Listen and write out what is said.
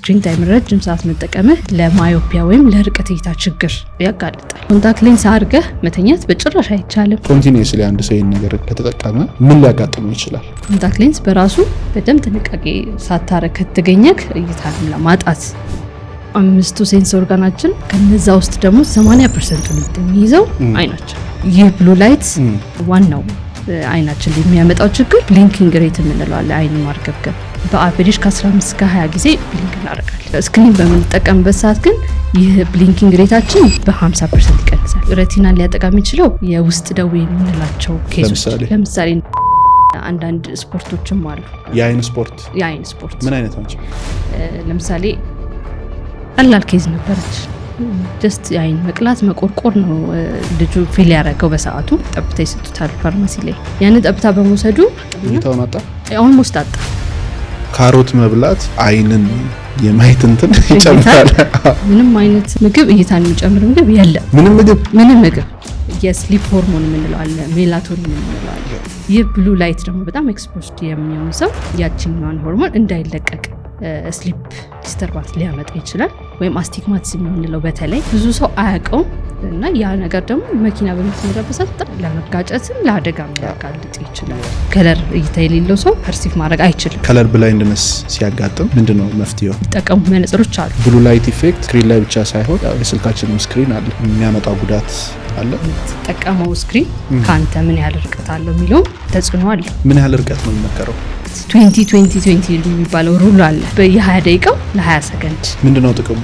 ስክሪን ታይም ረጅም ሰዓት መጠቀምህ ለማዮፒያ ወይም ለርቀት እይታ ችግር ያጋልጣል። ኮንታክት ሌንስ አድርገህ መተኛት በጭራሽ አይቻልም። ኮንቲኒዩስሊ አንድ ሰው ይሄን ነገር ከተጠቀመ ምን ሊያጋጥመው ይችላል? ኮንታክት ሌንስ በራሱ በደንብ ጥንቃቄ ሳታረግ ከተገኘክ እይታን ለማጣት 5 ሴንስ ኦርጋናችን ከነዛ ውስጥ ደግሞ 80% የሚይዘው አይናችን። ይህ ብሉ ላይት ዋናው አይናችን ላይ የሚያመጣው ችግር ብሊንኪንግ ሬት የምንለው አለ። አይን ማርገብገብ በአቨሬጅ ከ15 እስከ 20 ጊዜ ብሊንክ እናደርጋለን። ስክሪን በምንጠቀምበት ሰዓት ግን ይህ ብሊንኪንግ ሬታችን በ50% ይቀንሳል። ሬቲናን ሊያጠቃ የሚችለው የውስጥ ደዌ የምንላቸው ኬሶች ለምሳሌ አንዳንድ ስፖርቶችም አሉ። የአይን ስፖርት ምን አይነት ናቸው? ለምሳሌ ቀላል ኬዝ ነበረች። ጀስት የአይን መቅላት መቆርቆር ነው ልጁ ፊል ያደረገው። በሰዓቱ ጠብታ ይሰጡታል ፋርማሲ ላይ። ያንን ጠብታ በመውሰዱ እይታውን አጣ። ኦልሞስት አጣ። ካሮት መብላት አይንን የማየት እንትን ይጨምራል። ምንም አይነት ምግብ እይታን የሚጨምር ምግብ የለም። ምንም ምግብ የስሊፕ ሆርሞን የምንለው አለ፣ ሜላቶኒን የምንለው አለ። ይህ ብሉ ላይት ደግሞ በጣም ኤክስፖዝድ የሚሆን ሰው ያቺኛውን ሆርሞን እንዳይለቀቅ ስሊፕ ዲስተርባንስ ሊያመጣ ይችላል። ወይም አስቲግማቲስ የምንለው በተለይ ብዙ ሰው አያውቀውም እና ያ ነገር ደግሞ መኪና በምትነዳበት ሰዓት ለመጋጨትም ለአደጋም ሊያጋልጥ ይችላል። ከለር እይታ የሌለው ሰው ፐርሲቭ ማድረግ አይችልም። ከለር ብላይንድነስ ሲያጋጥም ምንድነው መፍትሄው? የሚጠቀሙ መነጽሮች አሉ። ብሉ ላይት ኢፌክት ስክሪን ላይ ብቻ ሳይሆን የስልካችንም ስክሪን አለ፣ የሚያመጣው ጉዳት አለ። የምትጠቀመው ስክሪን ከአንተ ምን ያህል ርቀት አለው የሚለው ተጽዕኖ አለ። ምን ያህል ርቀት ነው የሚመከረው? 20 የሚባለው ሩል አለ። በየ20 ደቂቃው ለ20 ሰከንድ። ምንድነው ጥቅሙ?